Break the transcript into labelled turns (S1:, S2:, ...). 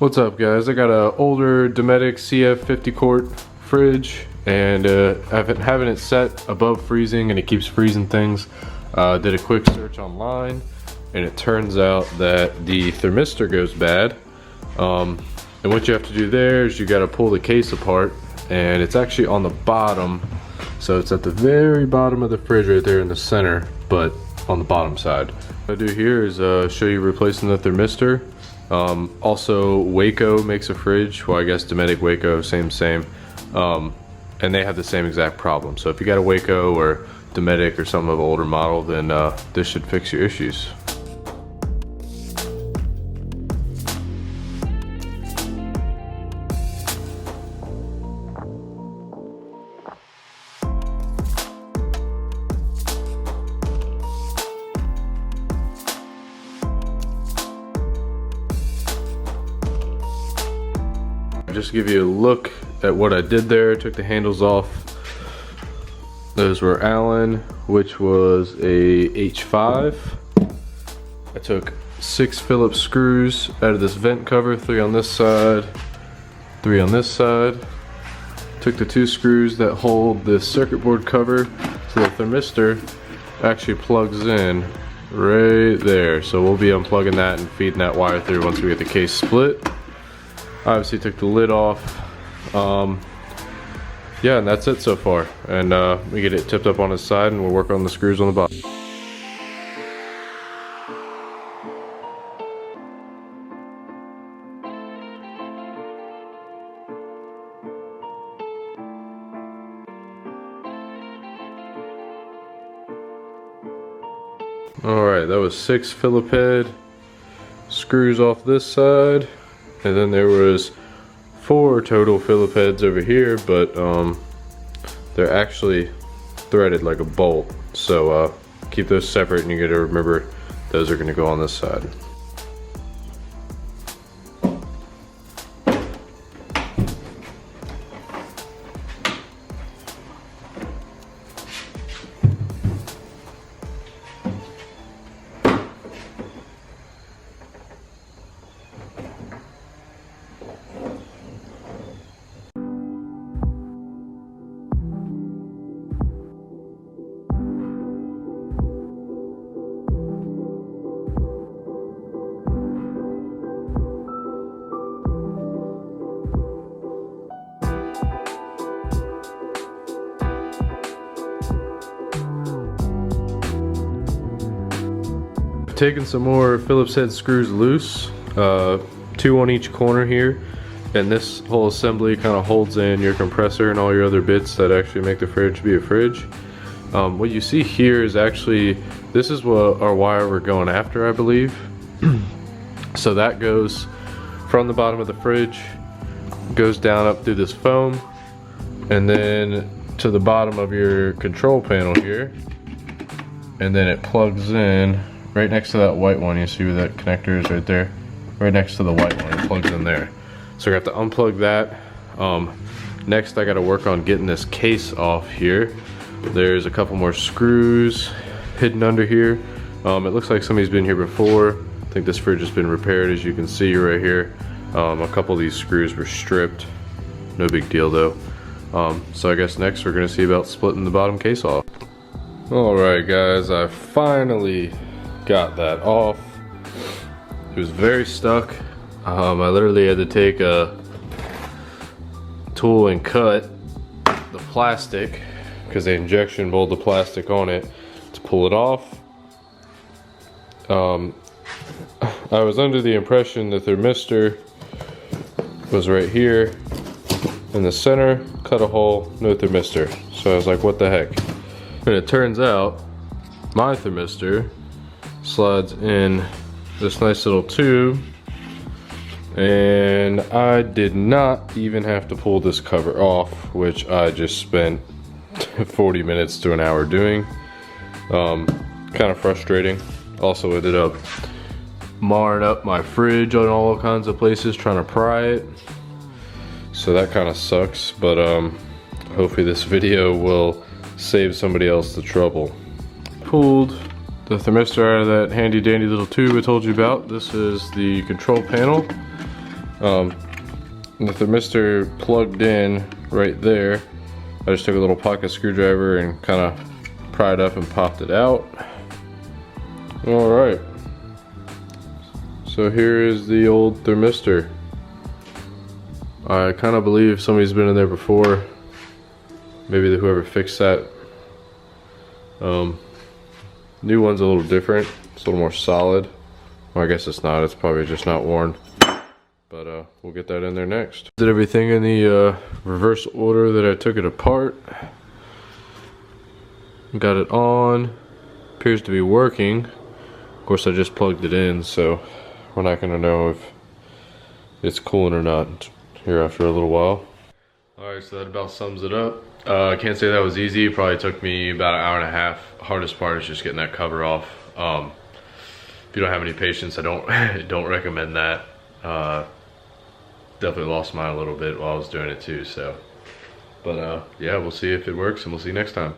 S1: What's up, guys? I got an older Dometic CF 50 quart fridge, and I've been having it set above freezing and it keeps freezing things. Did a quick search online and it turns out that the thermistor goes bad. And what you have to do there is you got to pull the case apart, and it's actually on the bottom. So it's at the very bottom of the fridge right there in the center, but on the bottom side. What I do here is show you replacing the thermistor. Also, Waeco makes a fridge. Well, I guess Dometic, Waeco, same. And they have the same exact problem. So if you got a Waeco or Dometic or some of an older model, then this should fix your issues. Just to give you a look at what I did there, took the handles off. Those were Allen, which was a H5. I took 6 Phillips screws out of this vent cover, 3 on this side, 3 on this side. Took the 2 screws that hold this circuit board cover, so the thermistor actually plugs in right there. So we'll be unplugging that and feeding that wire through once we get the case split. Obviously took the lid off. Yeah, and that's it so far. And we get it tipped up on its side and we'll work on the screws on the bottom. Alright, that was 6 Phillip head screws off this side. And then there was 4 total Phillip heads over here, but they're actually threaded like a bolt. So keep those separate, and you gotta remember those are gonna go on this side. Taking some more Phillips head screws loose, 2 on each corner here, and this whole assembly kind of holds in your compressor and all your other bits that actually make the fridge be a fridge. What you see here is actually, this is what our wire we're going after, I believe. So that goes from the bottom of the fridge, goes down up through this foam, and then to the bottom of your control panel here, and then it plugs in right next to that white one. You see where that connector is right there? Right next to the white one, it plugs in there. So we have to unplug that. Next I gotta work on getting this case off here. There's a couple more screws hidden under here. It looks like somebody's been here before. I think this fridge has been repaired, as you can see right here. A couple of these screws were stripped. No big deal though. So I guess next we're gonna see about splitting the bottom case off. Alright guys, I finally got that off. It was very stuck. I literally had to take a tool and cut the plastic, because they injection mold the plastic on it to pull it off. I was under the impression the thermistor was right here in the center, cut a hole, no thermistor. So I was like, what the heck? And it turns out my thermistor slides in this nice little tube, and I did not even have to pull this cover off, which I just spent 40 minutes to an hour doing. Kind of frustrating. Also ended up marring up my fridge on all kinds of places trying to pry it, so that kind of sucks, but hopefully this video will save somebody else the trouble. Pulled the thermistor out of that handy dandy little tube I told you about. This is the control panel. The thermistor plugged in right there. I just took a little pocket screwdriver and kind of pried up and popped it out. All right. So here is the old thermistor. I kind of believe somebody's been in there before. Maybe whoever fixed that. New one's a little different. It's a little more solid. Well, I guess it's not. It's probably just not worn. But we'll get that in there next. Did everything in the reverse order that I took it apart. Got it on. Appears to be working. Of course, I just plugged it in, so we're not going to know if it's cooling or not here after a little while. Alright, so that about sums it up. I can't say that was easy. It probably took me about an hour and a half. Hardest part is just getting that cover off. If you don't have any patience, I don't recommend that. Definitely lost mine a little bit while I was doing it too. So, but yeah, we'll see if it works, and we'll see you next time.